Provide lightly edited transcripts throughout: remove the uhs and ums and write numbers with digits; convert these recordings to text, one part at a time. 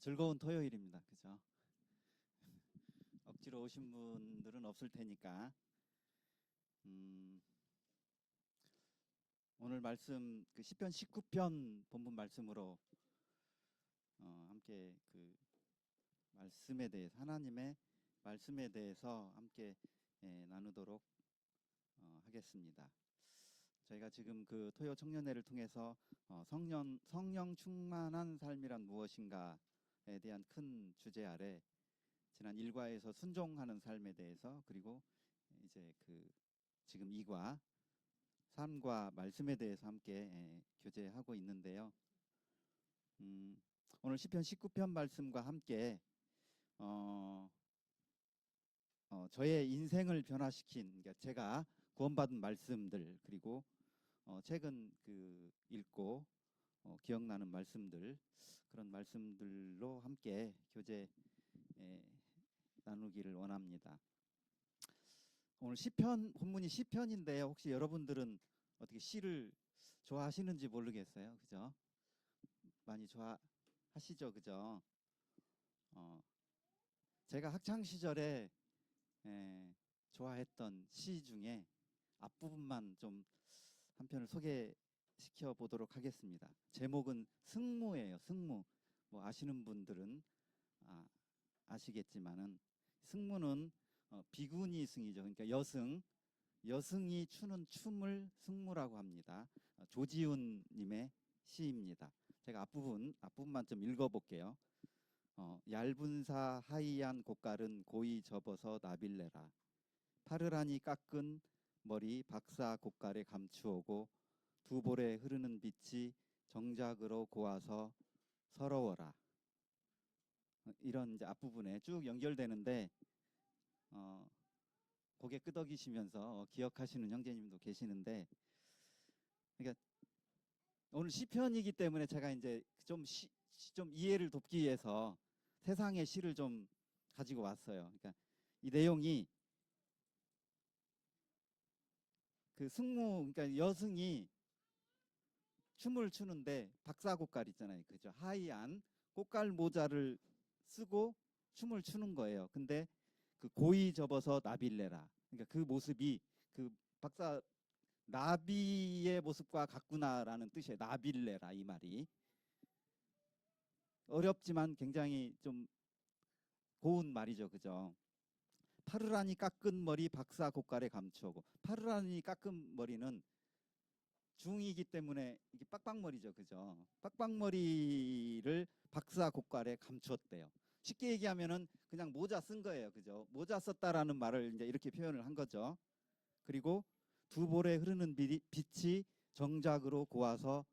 즐거운 토요일입니다. 그죠? 억지로 오신 분들은 없을 테니까 오늘 말씀 그 시편 19편 본문 말씀으로 함께 그 말씀에 대해서 하나님의 말씀에 대해서 함께 나누도록 하겠습니다. 저희가 지금 그 토요 청년회를 통해서 성령 충만한 삶이란 무엇인가에 대한 큰 주제 아래 지난 1과에서 순종하는 삶에 대해서, 그리고 이제 그 지금 2과 삶과 말씀에 대해서 함께 교제하고 있는데요. 오늘 시편 19편 말씀과 함께 저의 인생을 변화시킨, 그러니까 제가 구원받은 말씀들, 그리고 최근 그 읽고 기억나는 말씀들, 그런 말씀들로 함께 교제 나누기를 원합니다. 오늘 시편 본문이 시편인데 혹시 여러분들은 어떻게 시를 좋아하시는지 모르겠어요. 그죠? 많이 좋아하시죠, 그죠? 제가 학창 시절에 좋아했던 시 중에 앞부분만 좀 한 편을 소개시켜 보도록 하겠습니다. 제목은 승무예요. 승무. 뭐 아시는 분들은 아시겠지만은 승무는 비구니 승이죠. 그러니까 여승이 추는 춤을 승무라고 합니다. 조지훈 님의 시입니다. 제가 앞부분만 좀 읽어볼게요. 얇은 사 하이한 곡갈은 고이 접어서 나빌레라. 파르라니 깎은 머리 박사 곡갈에 감추오고 두 볼에 흐르는 빛이 정작으로 고와서 서러워라. 이런 이제 앞부분에 쭉 연결되는데 고개 끄덕이시면서 기억하시는 형제님도 계시는데, 그러니까 오늘 시편이기 때문에 제가 이제 좀 이해를 돕기 위해서 세상의 시를 좀 가지고 왔어요. 그러니까 이 내용이 그 승무, 그러니까 여승이 춤을 추는데 박사 곡갈 있잖아요. 그죠? 하얀 꽃갈 모자를 쓰고 춤을 추는 거예요. 근데 그 고이 접어서 나빌레라. 그러니까 그 모습이 그 박사 나비의 모습과 같구나라는 뜻이에요. 나빌레라, 이 말이. 어렵지만 굉장히 좀 고운 말이죠. 그죠? 파르라니 깎은 머리 박사 곡갈에 감추고, 파르라니 깎은 머리는 중이기 때문에 이게 빡빡머리죠. 그죠? 빡빡머리를 박사 곡갈에 감추었대요. 쉽게 얘기하면은 그냥 모자 쓴 거예요. 그죠? 모자 썼다라는 말을 이제 이렇게 표현을 한 거죠. 그리고 두 볼에 흐르는 빛이 정작으로 고와서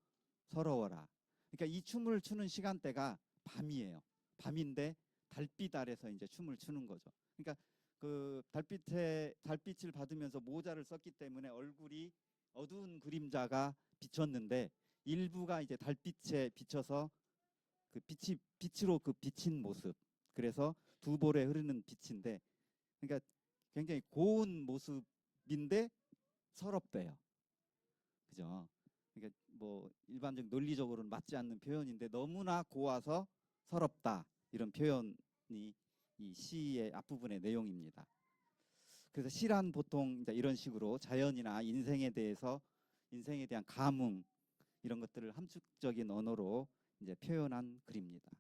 서러워라. 그러니까 이 춤을 추는 시간대가 밤이에요. 밤인데 달빛 아래서 이제 춤을 추는 거죠. 그러니까 그 달빛을 받으면서 모자를 썼기 때문에 얼굴이 어두운 그림자가 비쳤는데 일부가 이제 달빛에 비쳐서 그 빛으로 그 비친 모습. 그래서 두 볼에 흐르는 빛인데, 그러니까 굉장히 고운 모습인데 서럽대요. 그죠? 그러니까 뭐 일반적 논리적으로는 맞지 않는 표현인데 너무나 고와서 서럽다, 이런 표현이 이 시의 앞부분의 내용입니다. 그래서 시란 보통 이제 이런 식으로 자연이나 인생에 대한 감흥, 이런 것들을 함축적인 언어로 이제 표현한 글입니다.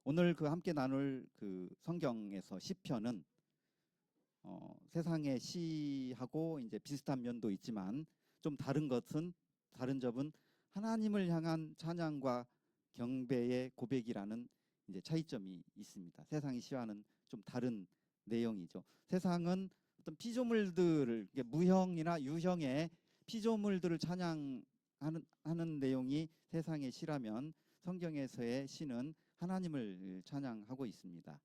오늘 그 함께 나눌 그 성경에서 시편은 세상의 시하고 이제 비슷한 면도 있지만 좀 다른 점은 하나님을 향한 찬양과 경배의 고백이라는 이제 차이점이 있습니다. 세상의 시와는 좀 다른 내용이죠. 세상은 어떤 피조물들을, 무형이나 유형의 피조물들을 찬양하는 내용이 세상의 시라면, 성경에서의 시는 하나님을 찬양하고 있습니다.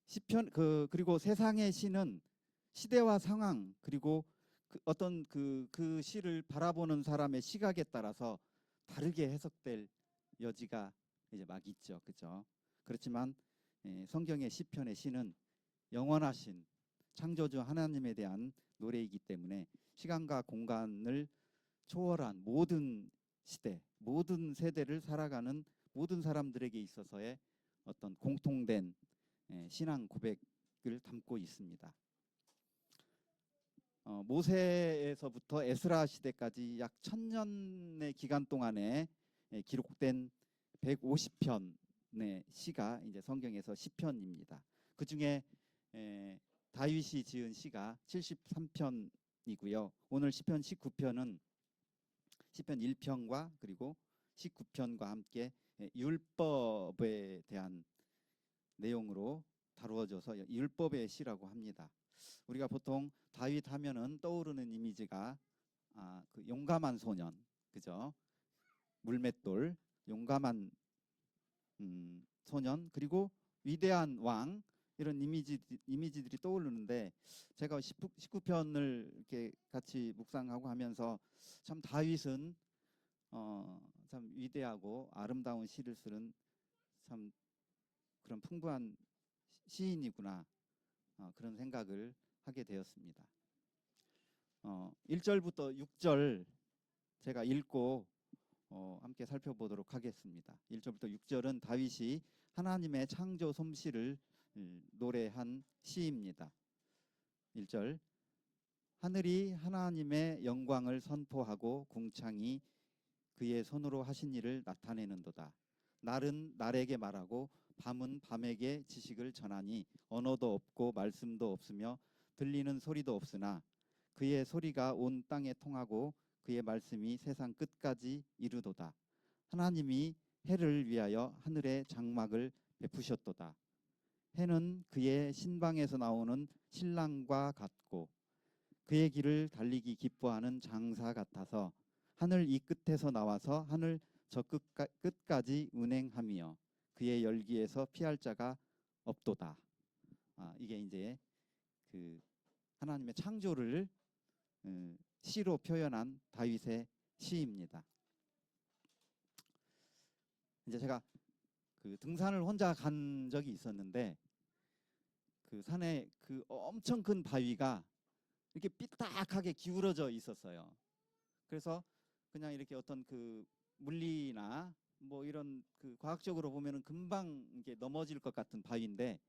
시편 그리고 세상의 시는 시대와 상황, 그리고 어떤 그 시를 바라보는 사람의 시각에 따라서 다르게 해석될 여지가 이제 막 있죠. 그죠? 그렇지만 성경의 시편의 시는 영원하신 창조주 하나님에 대한 노래이기 때문에 시간과 공간을 초월한 모든 시대, 모든 세대를 살아가는 모든 사람들에게 있어서의 어떤 공통된 신앙 고백을 담고 있습니다. 모세에서부터 에스라 시대까지 약 1000년의 기간 동안에 기록된 150편의 시가 이제 성경에서 시편입니다. 그 중에 다윗이 지은 시가 73편이고요. 오늘 시편 19편은 시편 1편과 그리고 19편과 함께 율법에 대한 내용으로 다루어져서 율법의 시라고 합니다. 우리가 보통 다윗 하면은 떠오르는 이미지가 그 용감한 소년, 그죠? 물맷돌, 용감한 소년, 그리고 위대한 왕, 이런 이미지들이 떠오르는데, 제가 19편을 이렇게 같이 묵상하고 하면서 참 다윗은 참 위대하고 아름다운 시를 쓰는 참 그런 풍부한 시인이구나, 그런 생각을 하게 되었습니다. 1절부터 6절 제가 읽고 함께 살펴보도록 하겠습니다. 1절부터 6절은 다윗이 하나님의 창조 솜씨를 노래한 시입니다. 1절, 하늘이 하나님의 영광을 선포하고 궁창이 그의 손으로 하신 일을 나타내는도다. 날은 날에게 말하고 밤은 밤에게 지식을 전하니 언어도 없고 말씀도 없으며 들리는 소리도 없으나 그의 소리가 온 땅에 통하고 그의 말씀이 세상 끝까지 이르도다. 하나님이 해를 위하여 하늘의 장막을 베푸셨도다. 해는 그의 신방에서 나오는 신랑과 같고 그의 길을 달리기 기뻐하는 장사 같아서 하늘 이 끝에서 나와서 하늘 저 끝까지 운행하며 그의 열기에서 피할 자가 없도다. 이게 이제 그 하나님의 창조를 시로 표현한 다윗의 시입니다. 이제 제가 그 등산을 혼자 간 적이 있었는데 그 산에 그 엄청 큰 바위가 이렇게 삐딱하게 기울어져 있었어요. 그래서 그냥 이렇게 어떤 그 물리나 뭐 이런 그 과학적으로 보면은 금방 이게 넘어질 것 같은 바위인데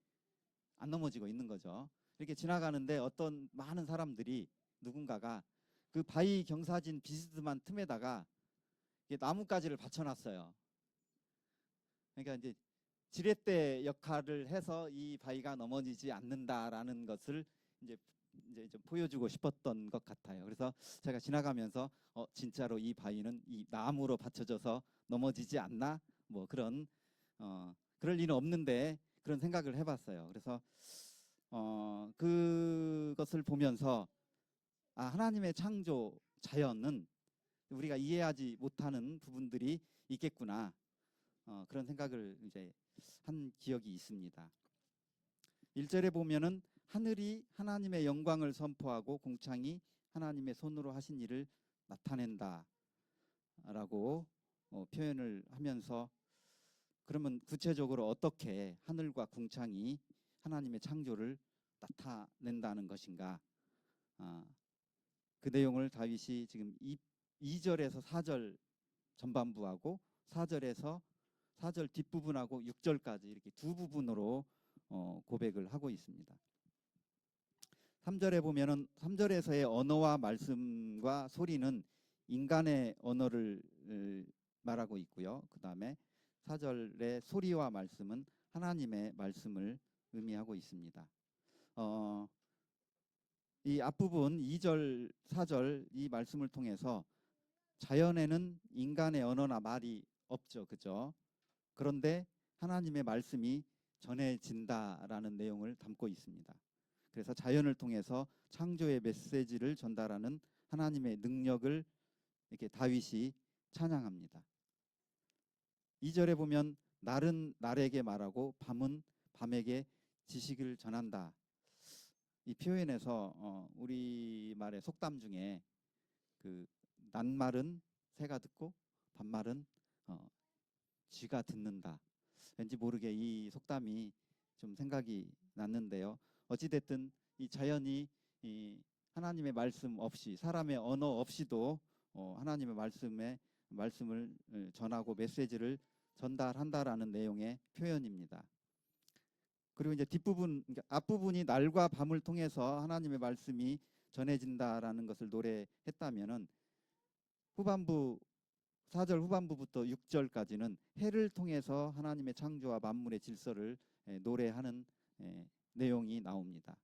안 넘어지고 있는 거죠. 이렇게 지나가는데 어떤 많은 사람들이 누군가가 그 바위 경사진 비스듬한 틈에다가 나뭇가지를 받쳐놨어요. 그러니까 이제 지렛대 역할을 해서 이 바위가 넘어지지 않는다라는 것을 이제 좀 보여주고 싶었던 것 같아요. 그래서 제가 지나가면서 진짜로 이 바위는 이 나무로 받쳐져서 넘어지지 않나? 뭐 그런 그럴 리는 없는데 그런 생각을 해봤어요. 그래서 그것을 보면서 하나님의 창조 자연은 우리가 이해하지 못하는 부분들이 있겠구나, 그런 생각을 이제 한 기억이 있습니다. 1절에 보면은 하늘이 하나님의 영광을 선포하고 궁창이 하나님의 손으로 하신 일을 나타낸다 라고 표현을 하면서, 그러면 구체적으로 어떻게 하늘과 궁창이 하나님의 창조를 나타낸다는 것인가, 그 내용을 다윗이 지금 2절에서 4절 전반부하고 4절 뒷부분하고 6절까지 이렇게 두 부분으로 고백을 하고 있습니다. 3절에 보면은 3절에서의 언어와 말씀과 소리는 인간의 언어를 말하고 있고요. 그 다음에 4절의 소리와 말씀은 하나님의 말씀을 의미하고 있습니다. 이 앞부분 2절, 4절 이 말씀을 통해서 자연에는 인간의 언어나 말이 없죠, 그죠? 그런데 하나님의 말씀이 전해진다라는 내용을 담고 있습니다. 그래서 자연을 통해서 창조의 메시지를 전달하는 하나님의 능력을 이렇게 다윗이 찬양합니다. 2절에 보면 날은 날에게 말하고 밤은 밤에게 지식을 전한다. 이 표현에서 우리말의 속담 중에 그 낮말은 새가 듣고 밤말은 쥐가 듣는다. 왠지 모르게 이 속담이 좀 생각이 났는데요. 어찌됐든 이 자연이 이 하나님의 말씀 없이, 사람의 언어 없이도 하나님의 말씀에 말씀을 전하고 메시지를 전달한다라는 내용의 표현입니다. 그리고 이제 뒷부분, 그러니까 앞부분이 날과 밤을 통해서 하나님의 말씀이 전해진다라는 것을 노래했다면은 후반부 4절 후반부부터 6절까지는 해를 통해서 하나님의 창조와 만물의 질서를 노래하는 내용이 나옵니다.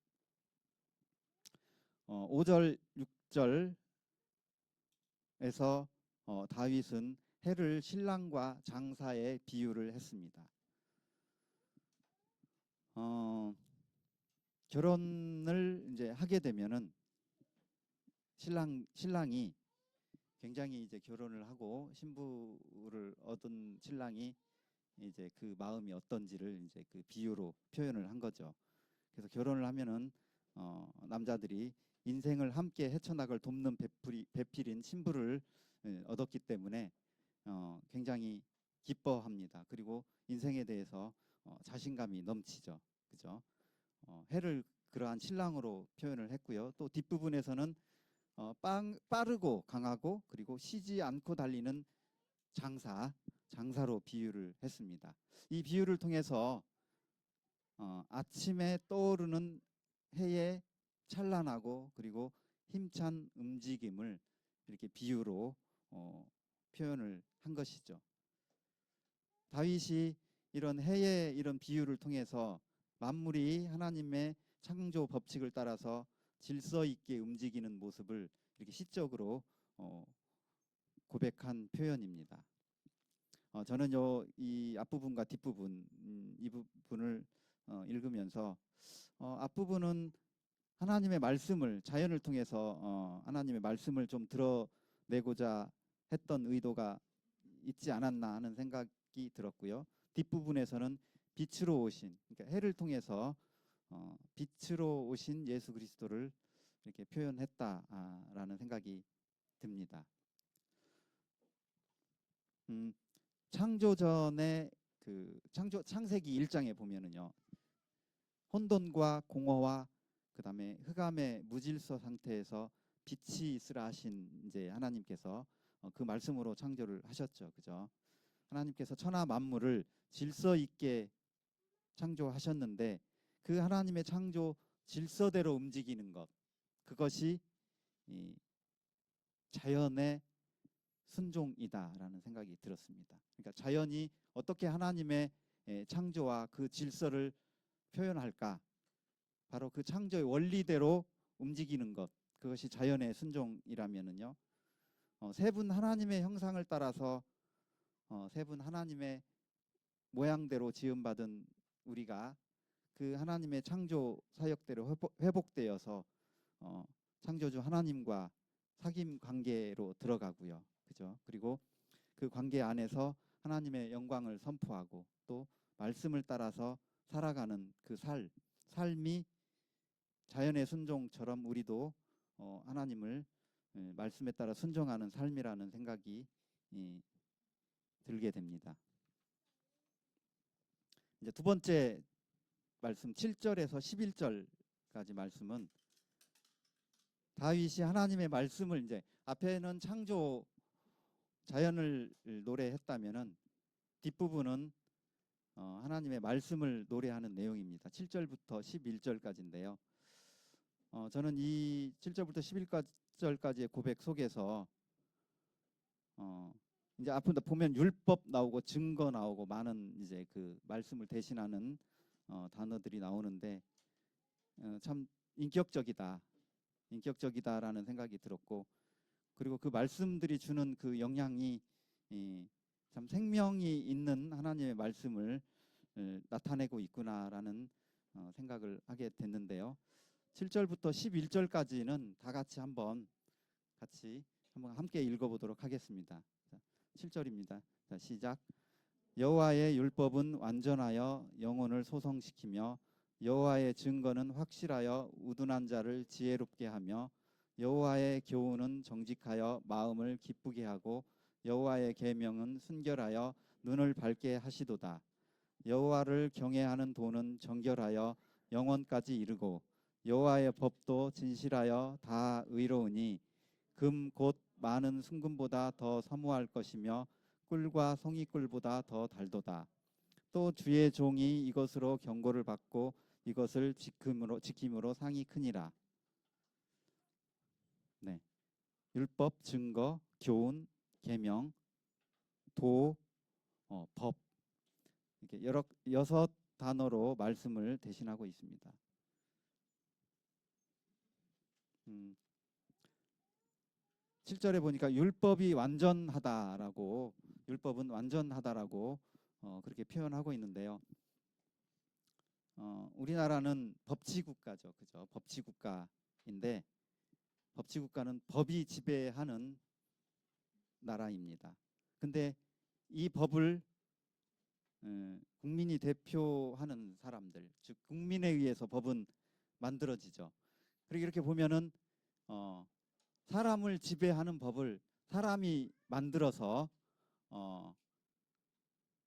5절 6절에서 다윗은 해를 신랑과 장사에 비유를 했습니다. 결혼을 이제 하게 되면은 신랑이 굉장히 이제 결혼을 하고 신부를 얻은 신랑이 이제 그 마음이 어떤지를 이제 그 비유로 표현을 한 거죠. 그래서 결혼을 하면은 남자들이 인생을 함께 헤쳐나갈 돕는 배필인 신부를 얻었기 때문에 굉장히 기뻐합니다. 그리고 인생에 대해서 자신감이 넘치죠. 그죠? 해를 그러한 신랑으로 표현을 했고요. 또 뒷부분에서는 빠르고 강하고 그리고 쉬지 않고 달리는 장사로 비유를 했습니다. 이 비유를 통해서 아침에 떠오르는 해의 찬란하고 그리고 힘찬 움직임을 이렇게 비유로 표현을 한 것이죠. 다윗이 이런 해의 이런 비유를 통해서 만물이 하나님의 창조 법칙을 따라서 질서 있게 움직이는 모습을 이렇게 시적으로 고백한 표현입니다. 저는 이 앞부분과 뒷부분 이 부분을 읽으면서 앞부분은 하나님의 말씀을 자연을 통해서 하나님의 말씀을 좀 드러내고자 했던 의도가 있지 않았나 하는 생각이 들었고요. 뒷부분에서는 빛으로 오신, 그러니까 해를 통해서 빛으로 오신 예수 그리스도를 이렇게 표현했다라는 생각이 듭니다. 창조전의 그 창세기 1장에 보면은요, 혼돈과 공허와 그다음에 흑암의 무질서 상태에서 빛이 있으라 하신 이제 하나님께서 그 말씀으로 창조를 하셨죠, 그죠? 하나님께서 천하 만물을 질서 있게 창조하셨는데 그 하나님의 창조 질서대로 움직이는 것, 그것이 이 자연의 순종이다라는 생각이 들었습니다. 그러니까 자연이 어떻게 하나님의 창조와 그 질서를 표현할까? 바로 그 창조의 원리대로 움직이는 것, 그것이 자연의 순종이라면은요. 세 분 하나님의 형상을 따라서 세 분 하나님의 모양대로 지음받은 우리가 그 하나님의 창조 사역대로 회복되어서 창조주 하나님과 사귐 관계로 들어가고요. 그죠? 그리고 그 관계 안에서 하나님의 영광을 선포하고 또 말씀을 따라서 살아가는 그 삶이 자연의 순종처럼 우리도 하나님을 말씀에 따라 순종하는 삶이라는 생각이 들게 됩니다. 이제 두 번째 말씀 7절에서 11절까지 말씀은 다윗이 하나님의 말씀을 이제 앞에는 창조 자연을 노래했다면은 뒷부분은 하나님의 말씀을 노래하는 내용입니다. 7절부터 11절까지인데요. 저는 이 7절부터 11절까지의 고백 속에서 이제 앞으로 보면 율법 나오고 증거 나오고 많은 이제 그 말씀을 대신하는 단어들이 나오는데 참 인격적이다라는 생각이 들었고, 그리고 그 말씀들이 주는 그 영향이 참 생명이 있는 하나님의 말씀을 나타내고 있구나라는 생각을 하게 됐는데요. 7절부터 11절까지는 다 같이 한번 함께 읽어보도록 하겠습니다. 7절입니다. 자, 시작. 여호와의 율법은 완전하여 영혼을 소성시키며 여호와의 증거는 확실하여 우둔한 자를 지혜롭게 하며 여호와의 교훈은 정직하여 마음을 기쁘게 하고 여호와의 계명은 순결하여 눈을 밝게 하시도다. 여호와를 경외하는 도는 정결하여 영원까지 이르고 여호와의 법도 진실하여 다 의로우니 금 곧 많은 순금보다 더 사모할 것이며 꿀과 송이꿀보다 더 달도다. 또 주의 종이 이것으로 경고를 받고 이것을 지킴으로 상이 크니라. 네. 율법, 증거, 교훈, 계명, 도, 법, 이렇게 여섯 단어로 말씀을 대신하고 있습니다. 7절에 보니까 율법은 완전하다라고 그렇게 표현하고 있는데요. 우리나라는 법치국가죠, 그죠? 법치국가인데 법치국가는 법이 지배하는 나라입니다. 근데 이 법을 국민이 대표하는 사람들, 즉 국민에 의해서 법은 만들어지죠. 그리고 이렇게 보면은 사람을 지배하는 법을 사람이 만들어서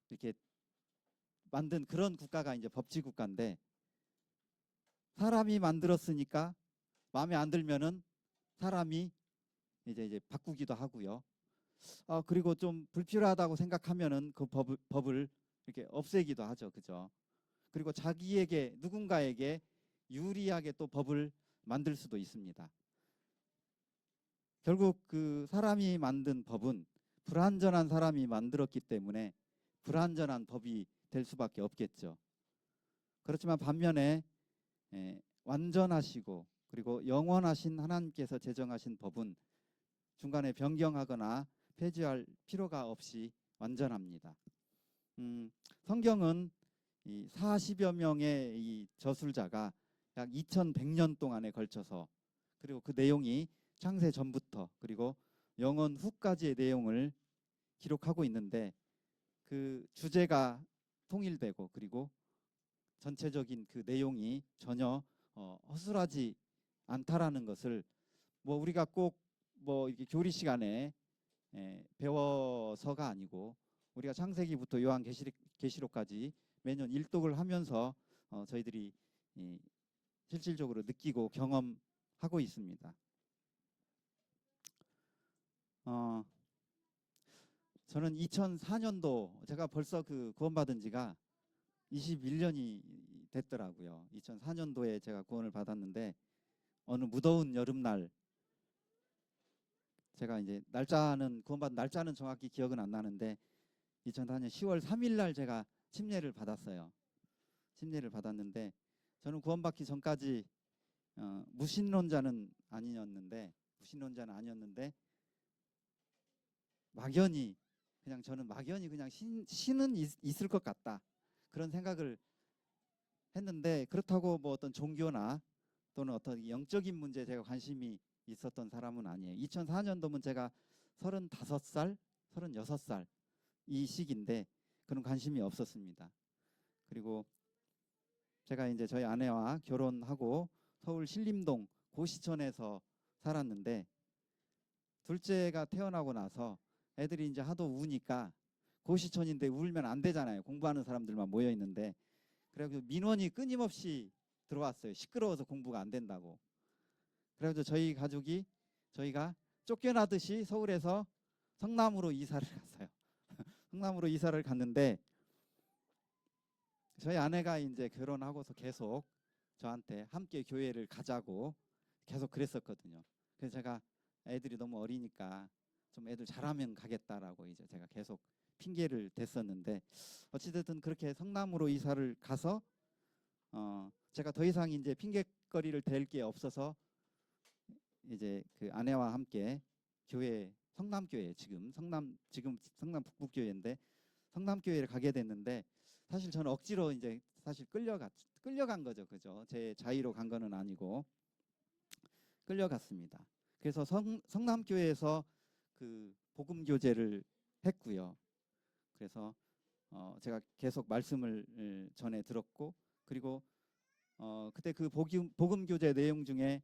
이렇게 만든 그런 국가가 이제 법치국가인데, 사람이 만들었으니까 마음에 안 들면은 사람이 이제 바꾸기도 하고요. 그리고 좀 불필요하다고 생각하면은 그 법을 이렇게 없애기도 하죠, 그죠? 그리고 누군가에게 유리하게 또 법을 만들 수도 있습니다. 결국 그 사람이 만든 법은 불완전한 사람이 만들었기 때문에 불완전한 법이 될 수밖에 없겠죠. 그렇지만 반면에 완전하시고 그리고 영원하신 하나님께서 제정하신 법은 중간에 변경하거나 폐지할 필요가 없이 완전합니다. 성경은 이 40여 명의 이 저술자가 약 2100년 동안에 걸쳐서, 그리고 그 내용이 창세 전부터 그리고 영원 후까지의 내용을 기록하고 있는데, 그 주제가 통일되고 그리고 전체적인 그 내용이 전혀 허술하지 않다라는 것을 우리가 꼭 이렇게 교리 시간에 배워서가 아니고, 우리가 창세기부터 요한계시록까지 매년 일독을 하면서 저희들이 실질적으로 느끼고 경험하고 있습니다. 저는 2004년도, 제가 벌써 그 구원받은 지가 21년이 됐더라고요. 2004년도에 제가 구원을 받았는데, 어느 무더운 여름날, 제가 이제 구원받은 날짜는 정확히 기억은 안 나는데 2004년 10월 3일 날 제가 침례를 받았어요. 침례를 받았는데, 저는 구원받기 전까지 무신론자는 아니었는데 저는 막연히 그냥 신은 있을 것 같다, 그런 생각을 했는데, 그렇다고 어떤 종교나 또는 어떤 영적인 문제에 제가 관심이 있었던 사람은 아니에요. 2004년도면 제가 35살, 36살 이 시기인데 그런 관심이 없었습니다. 그리고 제가 이제 저희 아내와 결혼하고 서울 신림동 고시촌에서 살았는데, 둘째가 태어나고 나서 애들이 이제 하도 우니까, 고시촌인데 울면 안 되잖아요. 공부하는 사람들만 모여 있는데. 그래서 민원이 끊임없이 들어왔어요. 시끄러워서 공부가 안 된다고. 그래서 저희가 쫓겨나듯이 서울에서 성남으로 이사를 갔어요. 성남으로 이사를 갔는데, 저희 아내가 이제 결혼하고서 계속 저한테 함께 교회를 가자고 계속 그랬었거든요. 그래서 제가 애들이 너무 어리니까 좀 애들 잘하면 가겠다라고 이제 제가 계속 핑계를 댔었는데, 어찌됐든 그렇게 성남으로 이사를 가서 제가 더 이상 이제 핑계거리를 댈 게 없어서 이제 그 아내와 함께 성남교회, 지금 성남 북부교회인데 성남교회를 가게 됐는데, 사실 저는 억지로 이제 끌려간 거죠, 그죠? 제 자의로 간 거는 아니고 끌려갔습니다. 그래서 성남교회에서 그 복음 교제를 했고요. 그래서 제가 계속 말씀을 전해 들었고, 그리고 그때 그 복음 교제 내용 중에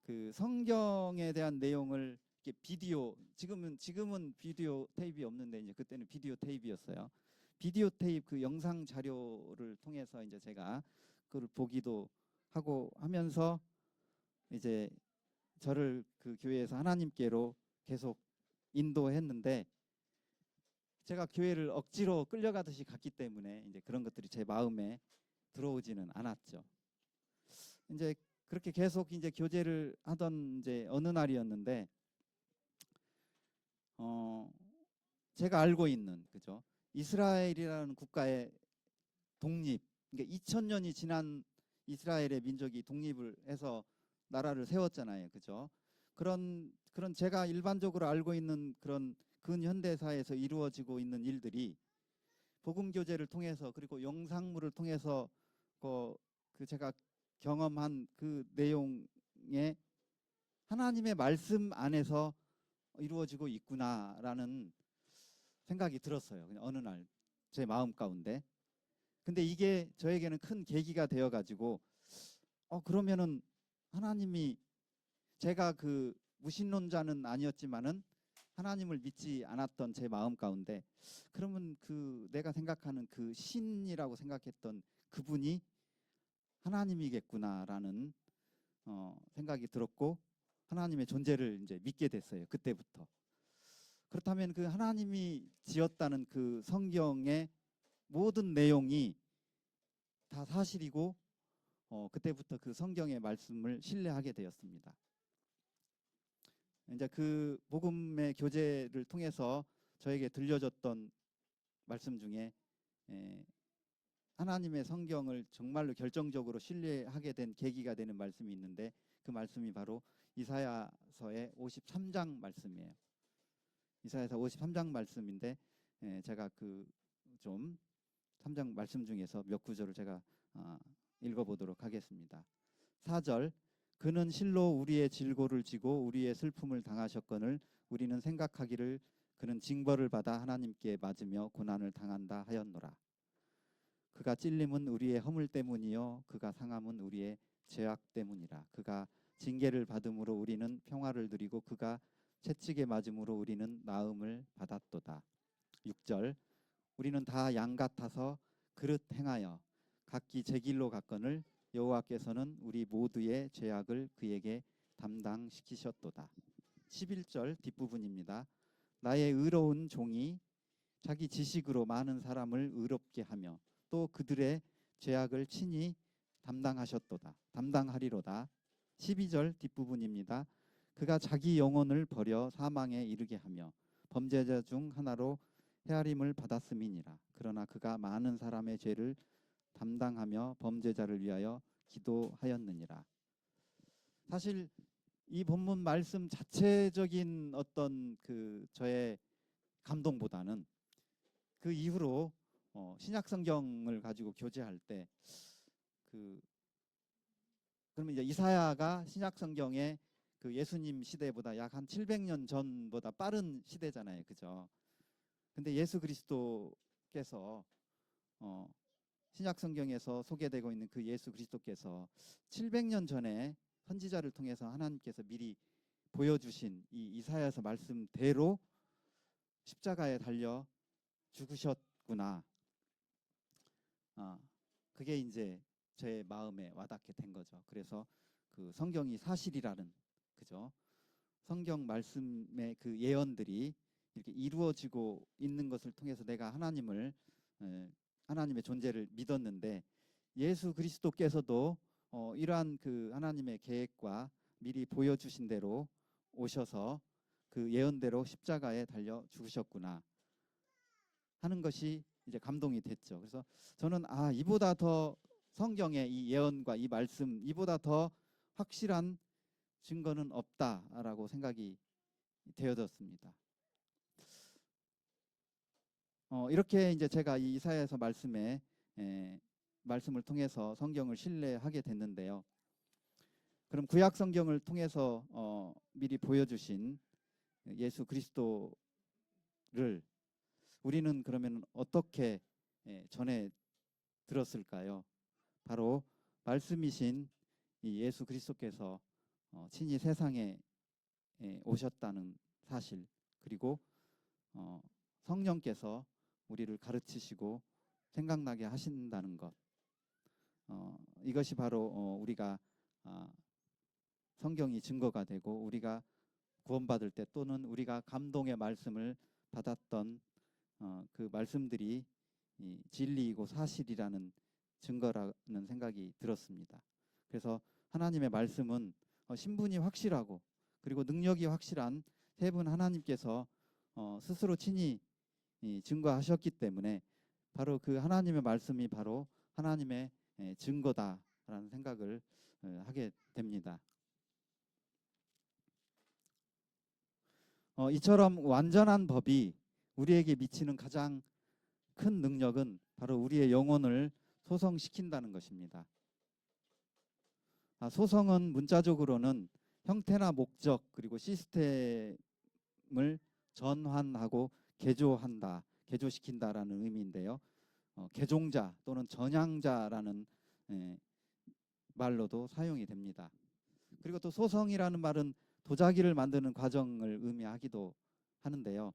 그 성경에 대한 내용을 이렇게 지금은 비디오 테이프가 없는데, 이제 그때는 비디오 테이프였어요. 비디오 테이프 그 영상 자료를 통해서 이제 제가 그걸 보기도 하고 하면서 이제 저를 그 교회에서 하나님께로 계속 인도했는데 제가 교회를 억지로 끌려가듯이 갔기 때문에 이제 그런 것들이 제 마음에 들어오지는 않았죠. 이제 그렇게 계속 이제 교제를 하던 이제 어느 날이었는데 제가 알고 있는 그죠? 이스라엘이라는 국가의 독립, 그러니까 2000년이 지난 이스라엘의 민족이 독립을 해서 나라를 세웠잖아요, 그죠? 그런 제가 일반적으로 알고 있는 그런 근현대사에서 이루어지고 있는 일들이 복음 교제를 통해서 그리고 영상물을 통해서 그 제가 경험한 그 내용에 하나님의 말씀 안에서 이루어지고 있구나라는 생각이 들었어요. 그냥 어느 날 제 마음 가운데. 근데 이게 저에게는 큰 계기가 되어 가지고 그러면은 하나님이 제가 그 무신론자는 아니었지만은 하나님을 믿지 않았던 제 마음 가운데 그러면 그 내가 생각하는 그 신이라고 생각했던 그분이 하나님이겠구나라는 생각이 들었고 하나님의 존재를 이제 믿게 됐어요. 그때부터. 그렇다면 그 하나님이 지었다는 그 성경의 모든 내용이 다 사실이고 그때부터 그 성경의 말씀을 신뢰하게 되었습니다. 이제 그 복음의 교제를 통해서 저에게 들려졌던 말씀 중에 하나님의 성경을 정말로 결정적으로 신뢰하게 된 계기가 되는 말씀이 있는데 그 말씀이 바로 이사야서의 53장 말씀이에요. 이사야서 53장 말씀인데 제가 그 좀 3장 말씀 중에서 몇 구절을 제가 읽어보도록 하겠습니다. 4절 그는 실로 우리의 질고를 지고 우리의 슬픔을 당하셨거늘 우리는 생각하기를 그는 징벌을 받아 하나님께 맞으며 고난을 당한다 하였노라. 그가 찔림은 우리의 허물 때문이요 그가 상함은 우리의 죄악 때문이라. 그가 징계를 받음으로 우리는 평화를 누리고 그가 채찍에 맞음으로 우리는 나음을 받았도다. 6절 우리는 다 양 같아서 그릇 행하여 각기 제 길로 갔거늘 여호와께서는 우리 모두의 죄악을 그에게 담당시키셨도다. 11절 뒷부분입니다. 나의 의로운 종이 자기 지식으로 많은 사람을 의롭게 하며 또 그들의 죄악을 친히 담당하리로다. 12절 뒷부분입니다. 그가 자기 영혼을 버려 사망에 이르게 하며 범죄자 중 하나로 헤아림을 받았음이니라. 그러나 그가 많은 사람의 죄를 담당하며 범죄자를 위하여 기도하였느니라. 사실 이 본문 말씀 자체적인 어떤 그 저의 감동보다는 그 이후로 신약 성경을 가지고 교제할 때 그러면 이제 이사야가 신약 성경의 그 예수님 시대보다 약 한 700년 전보다 빠른 시대잖아요, 그죠? 근데 예수 그리스도께서 신약 성경에서 소개되고 있는 그 예수 그리스도께서 700년 전에 선지자를 통해서 하나님께서 미리 보여주신 이 이사야서 말씀대로 십자가에 달려 죽으셨구나. 그게 이제 제 마음에 와닿게 된 거죠. 그래서 그 성경이 사실이라는 그죠? 성경 말씀의 그 예언들이 이렇게 이루어지고 있는 것을 통해서 내가 하나님의 존재를 믿었는데 예수 그리스도께서도 이러한 그 하나님의 계획과 미리 보여주신 대로 오셔서 그 예언대로 십자가에 달려 죽으셨구나 하는 것이 이제 감동이 됐죠. 그래서 저는 이보다 더 성경의 이 예언과 이 말씀 이보다 더 확실한 증거는 없다라고 생각이 되어졌습니다. 이렇게 이제 제가 이 이사야서 말씀을 통해서 성경을 신뢰하게 됐는데요. 그럼 구약 성경을 통해서 미리 보여주신 예수 그리스도를 우리는 그러면 어떻게 전해 들었을까요? 바로 말씀이신 이 예수 그리스도께서 친히 세상에 오셨다는 사실 그리고 성령께서 우리를 가르치시고 생각나게 하신다는 것 이것이 바로 우리가 성경이 증거가 되고 우리가 구원받을 때 또는 우리가 감동의 말씀을 받았던 그 말씀들이 진리이고 사실이라는 증거라는 생각이 들었습니다. 그래서 하나님의 말씀은 신분이 확실하고 그리고 능력이 확실한 세 분 하나님께서 스스로 친히 증거하셨기 때문에 바로 그 하나님의 말씀이 바로 하나님의 증거다라는 생각을 하게 됩니다. 이처럼 완전한 법이 우리에게 미치는 가장 큰 능력은 바로 우리의 영혼을 소성시킨다는 것입니다. 소성은 문자적으로는 형태나 목적 그리고 시스템을 전환하고 개조한다, 개조시킨다라는 의미인데요. 개종자 또는 전향자라는 말로도 사용이 됩니다. 그리고 또 소성이라는 말은 도자기를 만드는 과정을 의미하기도 하는데요.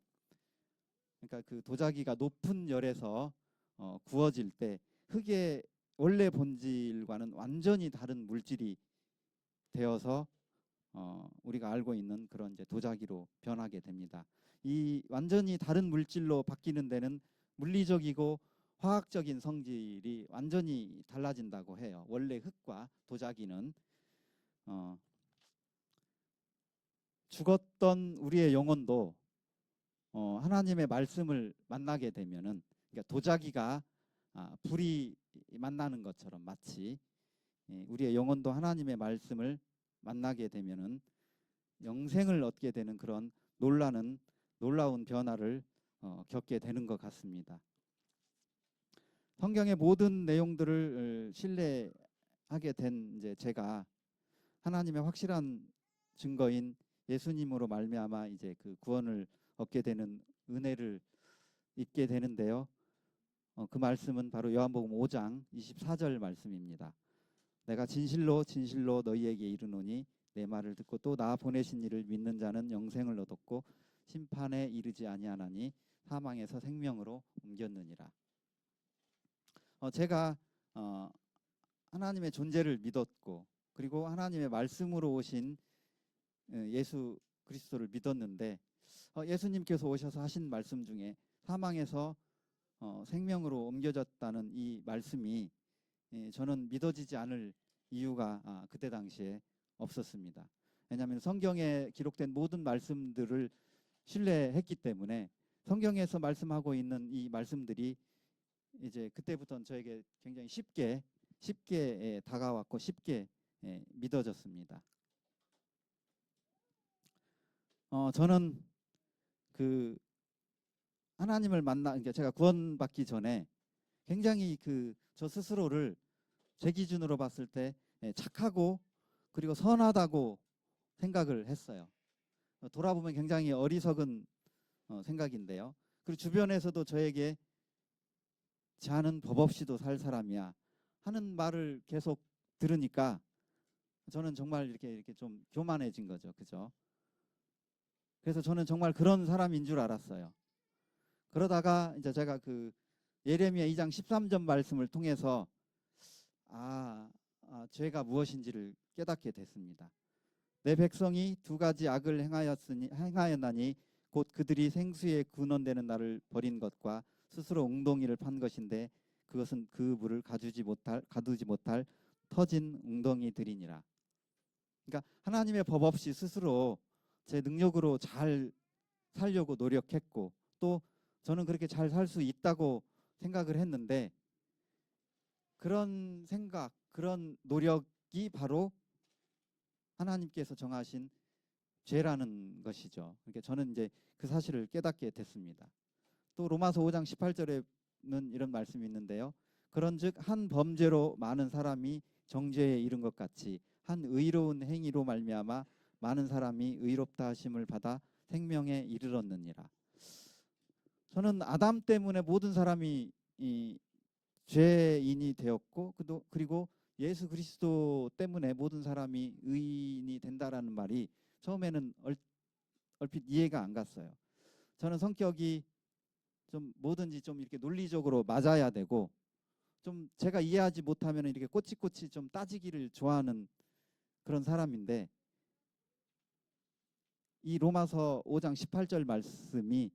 그러니까 그 도자기가 높은 열에서 구워질 때 흙의 원래 본질과는 완전히 다른 물질이 되어서 우리가 알고 있는 그런 이제 도자기로 변하게 됩니다. 이 완전히 다른 물질로 바뀌는 데는 물리적이고 화학적인 성질이 완전히 달라진다고 해요. 원래 흙과 도자기는 죽었던 우리의 영혼도 하나님의 말씀을 만나게 되면은, 그러니까 도자기가 불이 만나는 것처럼 마치 우리의 영혼도 하나님의 말씀을 만나게 되면은 영생을 얻게 되는 그런 놀라운 변화를 겪게 되는 것 같습니다. 성경의 모든 내용들을 신뢰하게 된 이제 제가 하나님의 확실한 증거인 예수님으로 말미암아 이제 그 구원을 얻게 되는 은혜를 입게 되는데요. 그 말씀은 바로 요한복음 5장 24절 말씀입니다. 내가 진실로 진실로 너희에게 이르노니 내 말을 듣고 또 나 보내신 이를 믿는 자는 영생을 얻었고 심판에 이르지 아니하나니 사망에서 생명으로 옮겼느니라. 제가 하나님의 존재를 믿었고 그리고 하나님의 말씀으로 오신 예수 그리스도를 믿었는데 예수님께서 오셔서 하신 말씀 중에 사망에서 생명으로 옮겨졌다는 이 말씀이 저는 믿어지지 않을 이유가 그때 당시에 없었습니다. 왜냐하면 성경에 기록된 모든 말씀들을 신뢰했기 때문에 성경에서 말씀하고 있는 이 말씀들이 이제 그때부터는 저에게 굉장히 쉽게 다가왔고 쉽게 믿어졌습니다. 저는 그 하나님을 그러니까 제가 구원받기 전에 굉장히 저 스스로를 제 기준으로 봤을 때 착하고 그리고 선하다고 생각을 했어요. 돌아보면 굉장히 어리석은 생각인데요. 그리고 주변에서도 저에게 자는 법 없이도 살 사람이야 하는 말을 계속 들으니까 저는 정말 이렇게 좀 교만해진 거죠. 그죠? 그래서 저는 정말 그런 사람인 줄 알았어요. 그러다가 이제 제가 그 예레미야 2장 13절 말씀을 통해서 죄가 무엇인지를 깨닫게 됐습니다. 내 백성이 두 가지 악을 행하였나니 곧 그들이 생수에 근원되는 나를 버린 것과 스스로 웅덩이를 판 것인데 그것은 그 물을 가두지 못할 터진 웅덩이들이니라. 그러니까 하나님의 법 없이 스스로 제 능력으로 잘 살려고 노력했고 또 저는 그렇게 잘 살 수 있다고 생각을 했는데 그런 생각, 그런 노력이 바로 하나님께서 정하신 죄라는 것이죠. 그러니까 저는 이제 그 사실을 깨닫게 됐습니다. 또 로마서 5장 18절에는 이런 말씀이 있는데요. 그런즉 한 범죄로 많은 사람이 정죄에 이른 것 같이 한 의로운 행위로 말미암아 많은 사람이 의롭다 하심을 받아 생명에 이르렀느니라. 저는 아담 때문에 모든 사람이 죄인이 되었고 그리고 예수 그리스도 때문에 모든 사람이 의인이 된다라는 말이 처음에는 얼핏 이해가 안 갔어요. 저는 성격이 좀 뭐든지 좀 이렇게 논리적으로 맞아야 되고 좀 제가 이해하지 못하면 이렇게 꼬치꼬치 좀 따지기를 좋아하는 그런 사람인데 이 로마서 5장 18절 말씀이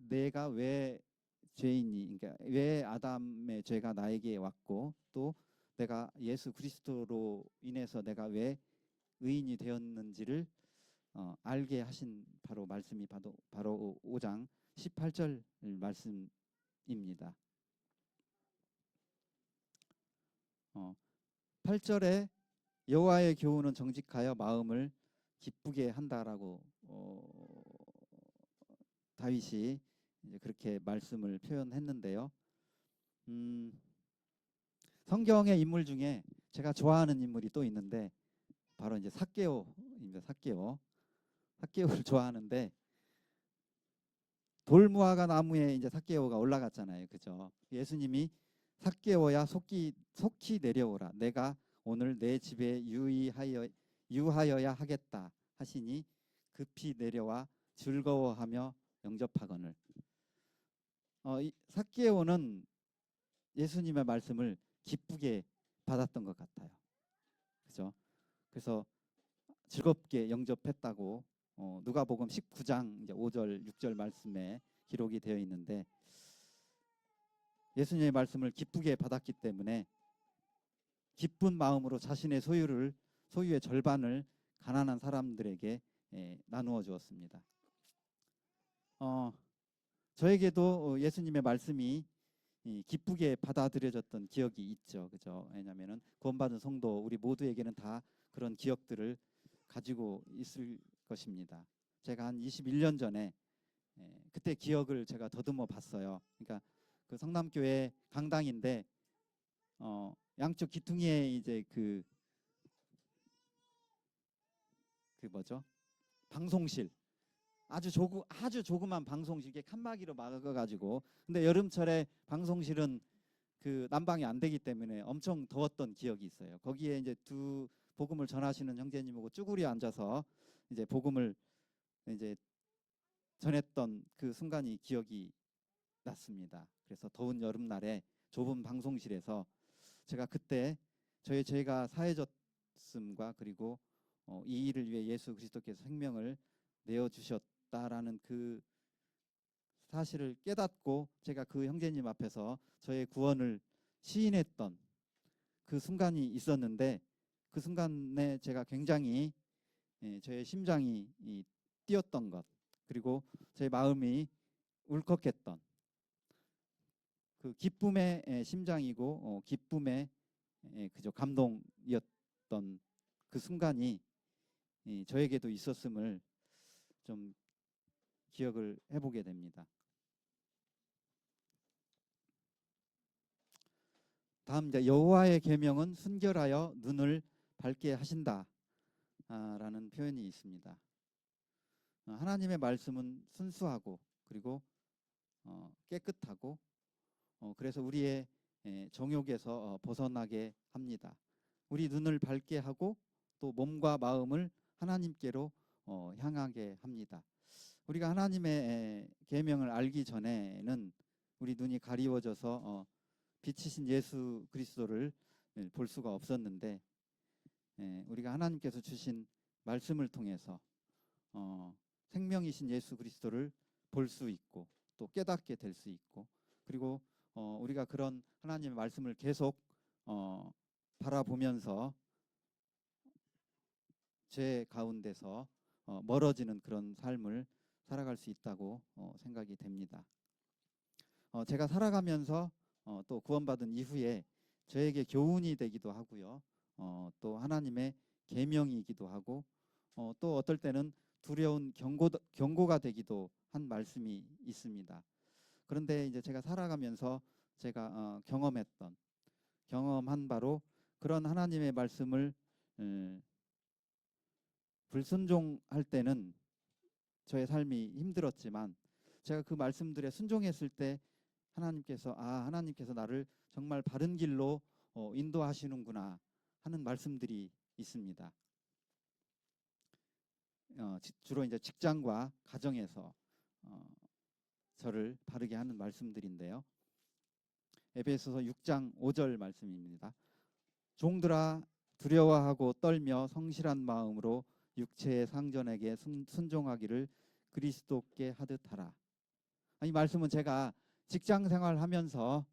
내가 왜 죄인이, 그러니까 왜 아담의 죄가 나에게 왔고 또 내가 예수 그리스도로 인해서 내가 왜 의인이 되었는지를 알게 하신 바로 말씀이 바로 5장 18절 말씀입니다. 8절에 여호와의 교훈은 정직하여 마음을 기쁘게 한다라고 다윗이 이제 그렇게 말씀을 표현했는데요. 성경의 인물 중에 제가 좋아하는 인물이 또 있는데 바로 이제 삭개오입니다. 삭개오를 좋아하는데 돌무화과 나무에 이제 삭개오가 올라갔잖아요. 그죠? 예수님이 삭개오야 속히 내려오라. 내가 오늘 내 집에 유하여야 하겠다 하시니 급히 내려와 즐거워하며 영접하거늘. 이 삭개오는 예수님의 말씀을 기쁘게 받았던 것 같아요. 그죠? 그래서 즐겁게 영접했다고 누가복음 19장 이제 5절 6절 말씀에 기록이 되어 있는데 예수님의 말씀을 기쁘게 받았기 때문에 기쁜 마음으로 자신의 소유의 절반을 가난한 사람들에게 나누어 주었습니다. 저에게도 예수님의 말씀이 기쁘게 받아들여졌던 기억이 있죠. 그죠? 왜냐하면 구원받은 성도 우리 모두에게는 다 그런 기억들을 가지고 있을 것입니다. 제가 한 21년 전에 그때 기억을 제가 더듬어 봤어요. 그러니까 그 성남교회 강당인데 양쪽 기퉁이에 이제 그 뭐죠? 방송실, 아주 조그만 방송실, 게 칸막이로 막아가지고, 근데 여름철에 방송실은 그 난방이 안 되기 때문에 엄청 더웠던 기억이 있어요. 거기에 이제 두 복음을 전하시는 형제님하고 쭈구리 앉아서 이제 복음을 이제 전했던 그 순간이 기억이 났습니다. 그래서 더운 여름날에 좁은 방송실에서 제가 그때 저의 죄가 사해졌음과 그리고 이 일을 위해 예수 그리스도께서 생명을 내어주셨다라는 그 사실을 깨닫고 제가 그 형제님 앞에서 저의 구원을 시인했던 그 순간이 있었는데 그 순간에 제가 굉장히 저의 심장이 뛰었던 것, 그리고 제 마음이 울컥했던 그 기쁨의 심장이고 기쁨의 그저 감동이었던 그 순간이 저에게도 있었음을 좀 기억을 해보게 됩니다. 다음 이제 여호와의 계명은 순결하여 눈을 밝게 하신다 라는 표현이 있습니다. 하나님의 말씀은 순수하고 그리고 깨끗하고 그래서 우리의 정욕에서 벗어나게 합니다. 우리 눈을 밝게 하고 또 몸과 마음을 하나님께로 향하게 합니다. 우리가 하나님의 계명을 알기 전에는 우리 눈이 가리워져서 빛이신 예수 그리스도를 볼 수가 없었는데 우리가 하나님께서 주신 말씀을 통해서 생명이신 예수 그리스도를 볼 수 있고 또 깨닫게 될 수 있고, 그리고 우리가 그런 하나님의 말씀을 계속 바라보면서 죄 가운데서 멀어지는 그런 삶을 살아갈 수 있다고 생각이 됩니다. 제가 살아가면서 또 구원받은 이후에 저에게 교훈이 되기도 하고요. 또 하나님의 계명이기도 하고 또 어떨 때는 두려운 경고가 되기도 한 말씀이 있습니다. 그런데 이제 제가 살아가면서 제가 경험한 바로 그런 하나님의 말씀을 불순종할 때는 저의 삶이 힘들었지만 제가 그 말씀들에 순종했을 때 하나님께서 나를 정말 바른 길로 인도하시는구나 하는 말씀들이 있습니다. 주로 이제 직장과 가정에서 저를 바르게 하는 말씀들인데요. 에베소서 6장 5절 말씀입니다. 종들아 두려워하고 떨며 성실한 마음으로 육체의 상전에게 순종하기를 그리스도께 하듯 하라. 이 말씀은 제가 직장 생활하면서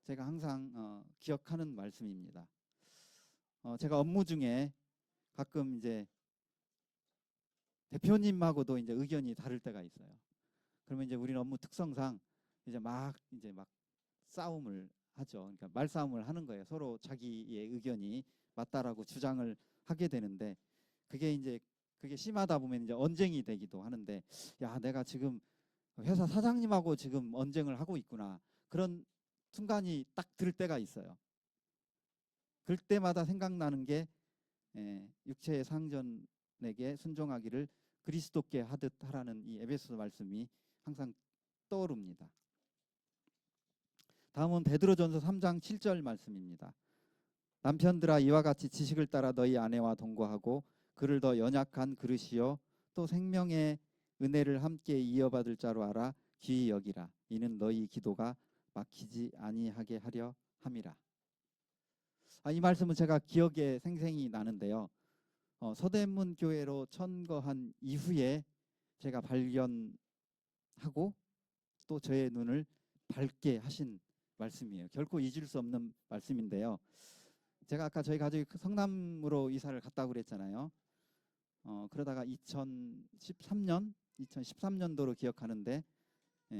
제가 항상 기억하는 말씀입니다. 제가 업무 중에 가끔 이제 대표님하고도 이제 의견이 다를 때가 있어요. 그러면 이제 우리는 업무 특성상 이제 막 싸움을 하죠. 그러니까 말싸움을 하는 거예요. 서로 자기의 의견이 맞다라고 주장을 하게 되는데 그게 심하다 보면 이제 언쟁이 되기도 하는데, 야, 내가 지금 회사 사장님하고 지금 언쟁을 하고 있구나. 그런 순간이 딱 들 때가 있어요. 그럴 때마다 생각나는 게 육체의 상전에게 순종하기를 그리스도께 하듯 하라는 이 에베소서 말씀이 항상 떠오릅니다. 다음은 베드로전서 3장 7절 말씀입니다. 남편들아, 이와 같이 지식을 따라 너희 아내와 동거하고 그를 더 연약한 그릇이요 또 생명의 은혜를 함께 이어받을 자로 알아 귀히 여기라. 이는 너희 기도가 막히지 아니하게 하려 함이라. 이 말씀은 제가 기억에 생생히 나는데요. 서대문 교회로 천거한 이후에 제가 발견하고 또 저의 눈을 밝게 하신 말씀이에요. 결코 잊을 수 없는 말씀인데요. 제가 아까 저희 가족이 성남으로 이사를 갔다고 그랬잖아요. 그러다가 2013년도로 기억하는데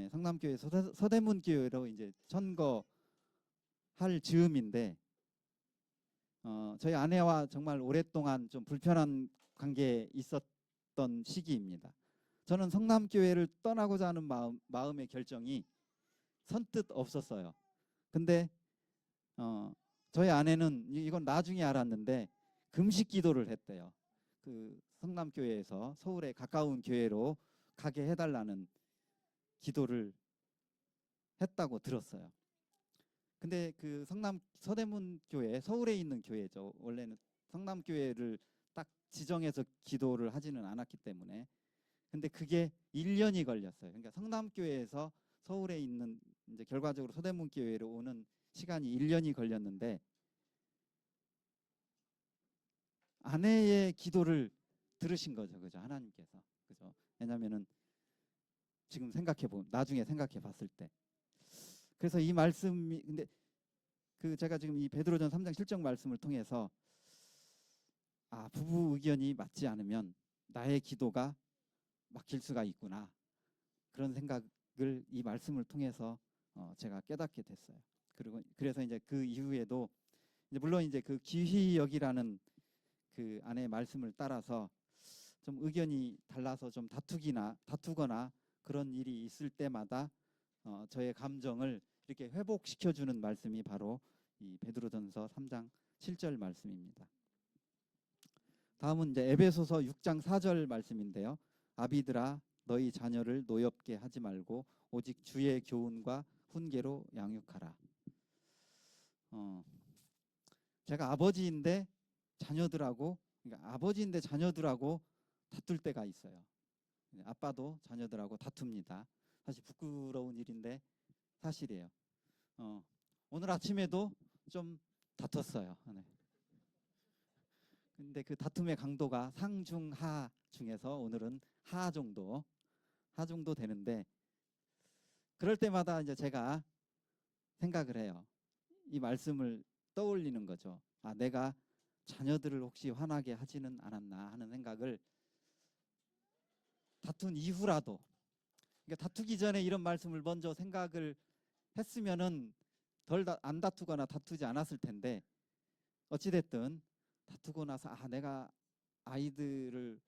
성남교회 서대문 교회로 이제 천거할 즈음인데 저희 아내와 정말 오랫동안 좀 불편한 관계에 있었던 시기입니다. 저는 성남교회를 떠나고자 하는 마음의 결정이 선뜻 없었어요. 근데 저희 아내는 이건 나중에 알았는데 금식 기도를 했대요. 그 성남교회에서 서울에 가까운 교회로 가게 해달라는 기도를 했다고 들었어요. 근데 그 서대문 교회, 서울에 있는 교회죠. 원래는 성남교회를 딱 지정해서 기도를 하지는 않았기 때문에. 근데 그게 1년이 걸렸어요. 그러니까 성남교회에서 서울에 있는 이제 결과적으로 서대문 교회로 오는 시간이 1년이 걸렸는데 아내의 기도를 들으신 거죠. 그죠? 하나님께서. 그죠? 왜냐면은 지금 나중에 생각해 봤을 때. 그래서 이 말씀이 근데 제가 지금 이 베드로전 3장 7절 말씀을 통해서 부부 의견이 맞지 않으면 나의 기도가 막힐 수가 있구나. 그런 생각을 이 말씀을 통해서 제가 깨닫게 됐어요. 그래서 이제 그 이후에도 이제 물론 이제 그 귀히 여기라는 그 아내의 말씀을 따라서 좀 의견이 달라서 좀 다투거나 그런 일이 있을 때마다 저의 감정을 이렇게 회복시켜주는 말씀이 바로 이 베드로전서 3장 7절 말씀입니다. 다음은 이제 에베소서 6장 4절 말씀인데요. 아비들아, 너희 자녀를 노엽게 하지 말고 오직 주의 교훈과 훈계로 양육하라. 제가 아버지인데 자녀들하고 다툴 때가 있어요. 아빠도 자녀들하고 다툽니다. 사실 부끄러운 일인데 사실이에요. 오늘 아침에도 좀 다퉜어요. 네. 근데 그 다툼의 강도가 상중하 중에서 오늘은 하 정도 되는데 그럴 때마다 이제 제가 생각을 해요. 이 말씀을 떠올리는 거죠. 내가 자녀들을 혹시 화나게 하지는 않았나 하는 생각을 다툰 이후라도, 그러니까 다투기 전에 이런 말씀을 먼저 생각을 했으면은 안 다투거나 다투지 않았을 텐데 어찌됐든 다투고 나서 내가 아이들을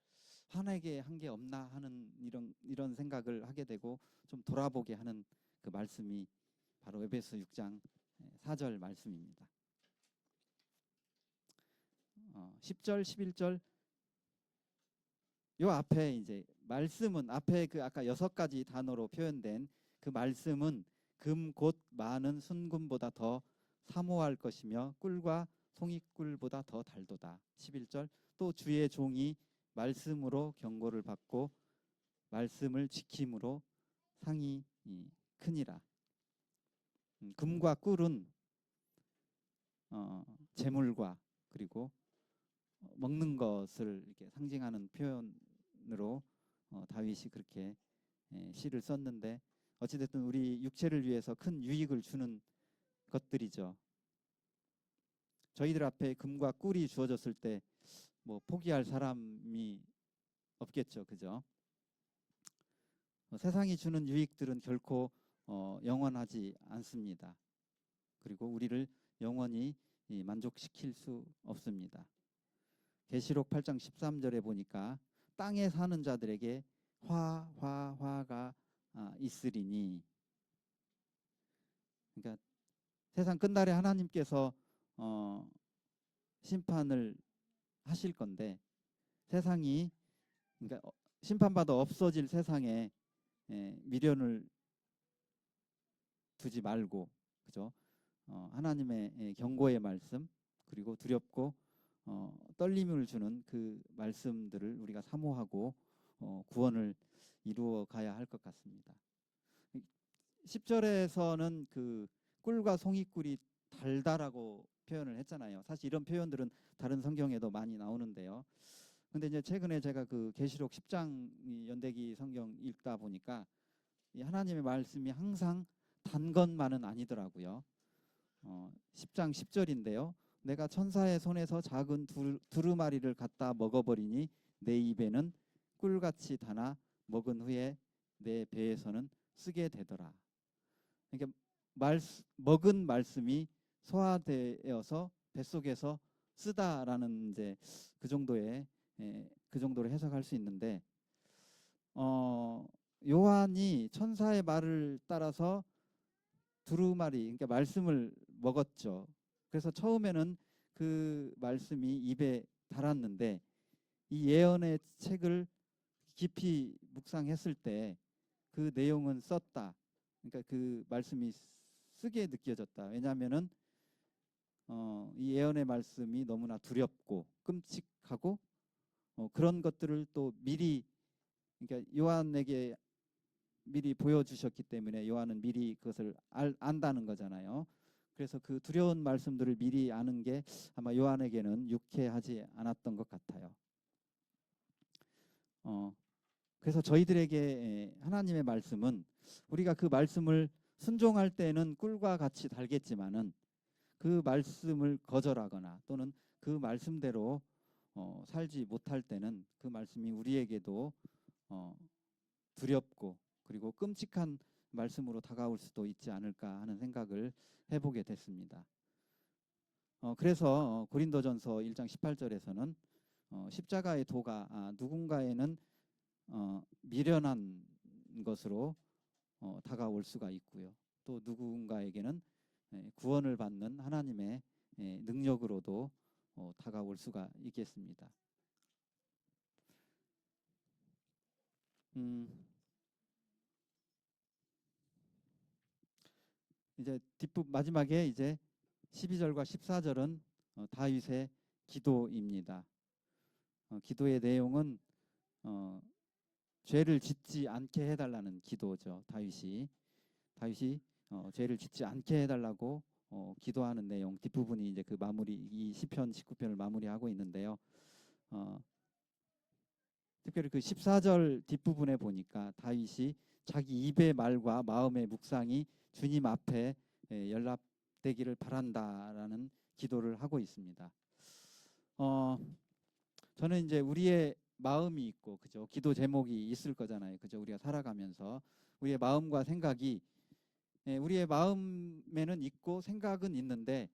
화나게 한 게 없나 하는 이런 생각을 하게 되고 좀 돌아보게 하는 그 말씀이 바로 에베소 6장 4절 말씀입니다. 10절, 11절 요 앞에 이제 말씀은 앞에 그 아까 6가지 단어로 표현된 그 말씀은 금 곧 많은 순금보다 더 사모할 것이며 꿀과 송이꿀보다 더 달도다. 11절 또 주의 종이 말씀으로 경고를 받고 말씀을 지킴으로 상이 크니라. 금과 꿀은 재물과 그리고 먹는 것을 이렇게 상징하는 표현으로 다윗이 그렇게 시를 썼는데 어찌됐든 우리 육체를 위해서 큰 유익을 주는 것들이죠. 저희들 앞에 금과 꿀이 주어졌을 때 뭐 포기할 사람이 없겠죠, 그죠? 세상이 주는 유익들은 결코 영원하지 않습니다. 그리고 우리를 영원히 만족시킬 수 없습니다. 계시록 8장 13절에 보니까 땅에 사는 자들에게 화가 있으리니, 그러니까 세상 끝날에 하나님께서 심판을 하실 건데 세상이, 그러니까 심판받아 없어질 세상에 미련을 두지 말고, 그죠? 하나님의 경고의 말씀, 그리고 두렵고 떨림을 주는 그 말씀들을 우리가 사모하고 구원을 이루어 가야 할 것 같습니다. 10절에서는 그 꿀과 송이꿀이 달다라고 표현을 했잖아요. 사실 이런 표현들은 다른 성경에도 많이 나오는데요. 근데 이제 최근에 제가 그 계시록 10장 연대기 성경 읽다 보니까 이 하나님의 말씀이 항상 단 것만은 아니더라고요. 10장 10절인데요. 내가 천사의 손에서 작은 두루마리를 갖다 먹어버리니 내 입에는 꿀같이 다나 먹은 후에 내 배에서는 쓰게 되더라. 그러니까 먹은 말씀이 소화되어서 뱃속에서 쓰다라는 이제 그 정도의 그 정도로 해석할 수 있는데, 요한이 천사의 말을 따라서 두루마리, 그러니까 말씀을 먹었죠. 그래서 처음에는 그 말씀이 입에 달았는데 이 예언의 책을 깊이 묵상했을 때 그 내용은 썼다. 그러니까 그 말씀이 쓰게 느껴졌다. 왜냐하면은 이 예언의 말씀이 너무나 두렵고 끔찍하고 그런 것들을 또 미리, 그러니까 요한에게 미리 보여주셨기 때문에 요한은 미리 그것을 안다는 거잖아요. 그래서 그 두려운 말씀들을 미리 아는 게 아마 요한에게는 유쾌하지 않았던 것 같아요. 그래서 저희들에게 하나님의 말씀은 우리가 그 말씀을 순종할 때는 꿀과 같이 달겠지만은 그 말씀을 거절하거나 또는 그 말씀대로 살지 못할 때는 그 말씀이 우리에게도 두렵고 그리고 끔찍한 말씀으로 다가올 수도 있지 않을까 하는 생각을 해보게 됐습니다. 그래서 고린도전서 1장 18절에서는 십자가의 도가 누군가에는 미련한 것으로 다가올 수가 있고요. 또 누군가에게는 구원을 받는 하나님의 능력으로도 다가올 수가 있겠습니다. 이제 뒷부분 마지막에 이제 12절과 14절은 다윗의 기도입니다. 기도의 내용은 죄를 짓지 않게 해달라는 기도죠. 다윗이 죄를 짓지 않게 해달라고 기도하는 내용, 뒷부분이 이제 그 마무리, 이 시편 19편을 마무리하고 있는데요. 특별히 그 14절 뒷부분에 보니까 다윗이 자기 입의 말과 마음의 묵상이 주님 앞에 연락되기를 바란다라는 기도를 하고 있습니다. 저는 이제 우리의 마음이 있고, 그죠? 기도 제목이 있을 거잖아요, 그죠? 우리가 살아가면서 우리의 마음과 생각이 우리의 마음에는 있고 생각은 있는데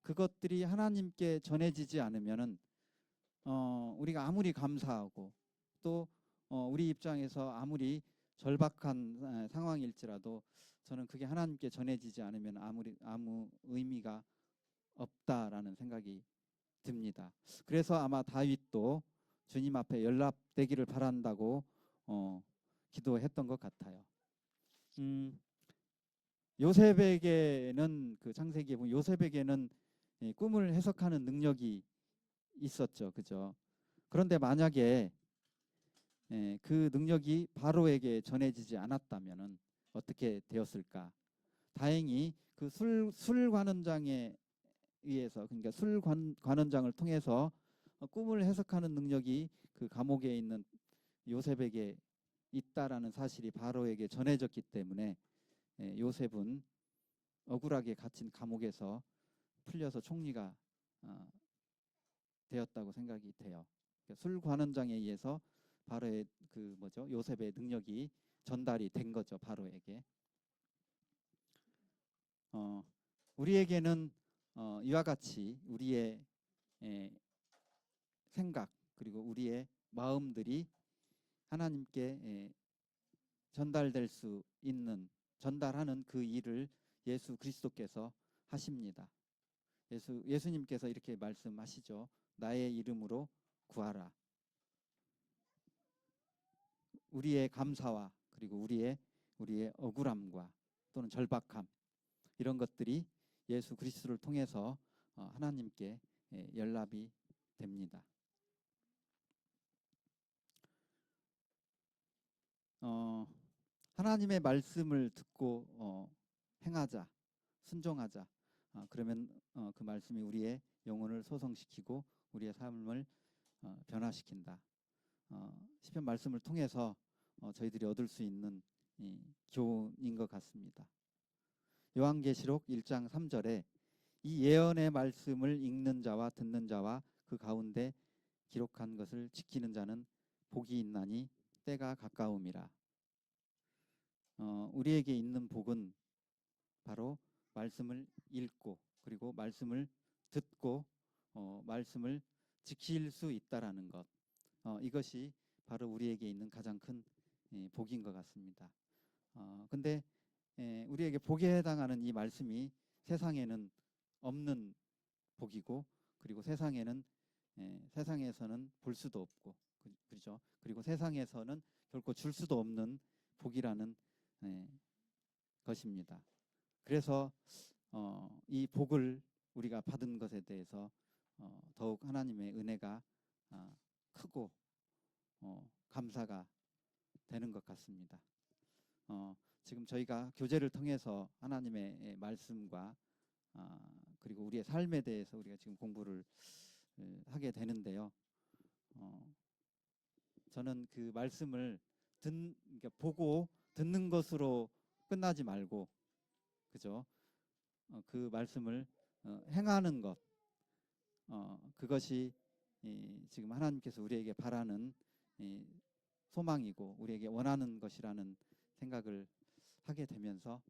그것들이 하나님께 전해지지 않으면은 우리가 아무리 감사하고 또 우리 입장에서 아무리 절박한 상황일지라도 저는 그게 하나님께 전해지지 않으면 아무 의미가 없다라는 생각이 듭니다. 그래서 아마 다윗도 주님 앞에 연락되기를 바란다고 기도했던 것 같아요. 요셉에게는 그 창세기에 보면 요셉에게는 꿈을 해석하는 능력이 있었죠, 그죠? 그런데 만약에 그 능력이 바로에게 전해지지 않았다면은 어떻게 되었을까? 다행히 그 술 관원장에 의해서, 그러니까 술 관원장을 통해서 꿈을 해석하는 능력이 그 감옥에 있는 요셉에게 있다라는 사실이 바로에게 전해졌기 때문에 요셉은 억울하게 갇힌 감옥에서 풀려서 총리가 되었다고 생각이 돼요. 술관원장에 의해서 바로의 요셉의 능력이 전달이 된 거죠. 바로에게. 우리에게는 이와 같이 우리의 생각 그리고 우리의 마음들이 하나님께 전달될 수 있는 전달하는 그 일을 예수 그리스도께서 하십니다. 예수님께서 이렇게 말씀하시죠. 나의 이름으로 구하라. 우리의 감사와 그리고 우리의 억울함과 또는 절박함 이런 것들이 예수 그리스도를 통해서 하나님께 연락이 됩니다. 하나님의 말씀을 듣고 행하자, 순종하자. 그러면 그 말씀이 우리의 영혼을 소성시키고 우리의 삶을 변화시킨다. 시편 말씀을 통해서 저희들이 얻을 수 있는 교훈인 것 같습니다. 요한계시록 1장 3절에 이 예언의 말씀을 읽는 자와 듣는 자와 그 가운데 기록한 것을 지키는 자는 복이 있나니 때가 가까움이라. 우리에게 있는 복은 바로 말씀을 읽고 그리고 말씀을 듣고 말씀을 지킬 수 있다라는 것. 이것이 바로 우리에게 있는 가장 큰 복인 것 같습니다. 근데 우리에게 복에 해당하는 이 말씀이 세상에는 없는 복이고 그리고 세상에서는 볼 수도 없고 그렇죠. 그리고 세상에서는 결코 줄 수도 없는 복이라는 것입니다. 그래서 이 복을 우리가 받은 것에 대해서 더욱 하나님의 은혜가 크고 감사가 되는 것 같습니다. 지금 저희가 교제를 통해서 하나님의 말씀과 그리고 우리의 삶에 대해서 우리가 지금 공부를 하게 되는데요. 저는 그 말씀을 그러니까 보고 듣는 것으로 끝나지 말고, 그죠? 그 말씀을 행하는 것, 그것이 지금 하나님께서 우리에게 바라는 소망이고 우리에게 원하는 것이라는 생각을 하게 되면서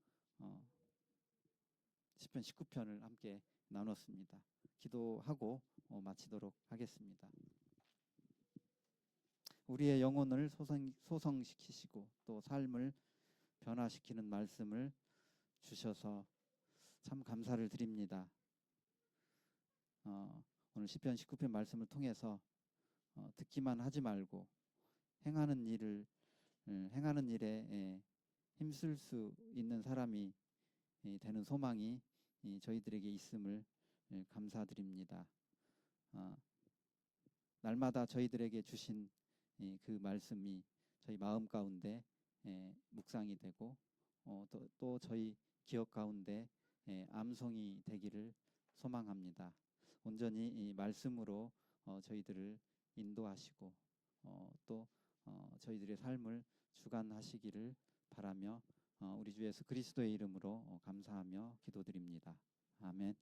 시편 19편을 함께 나눴습니다. 기도하고 마치도록 하겠습니다. 우리의 영혼을 소성시키시고 또 삶을 변화시키는 말씀을 주셔서 참 감사를 드립니다. 오늘 시편 19편 말씀을 통해서 듣기만 하지 말고 행하는 일에 힘쓸 수 있는 사람이 되는 소망이 저희들에게 있음을 감사드립니다. 날마다 저희들에게 주신 그 말씀이 저희 마음 가운데 묵상이 되고 또 저희 기억 가운데 암송이 되기를 소망합니다. 온전히 이 말씀으로 저희들을 인도하시고 또 저희들의 삶을 주관하시기를 바라며 우리 주 예수 그리스도의 이름으로 감사하며 기도드립니다. 아멘.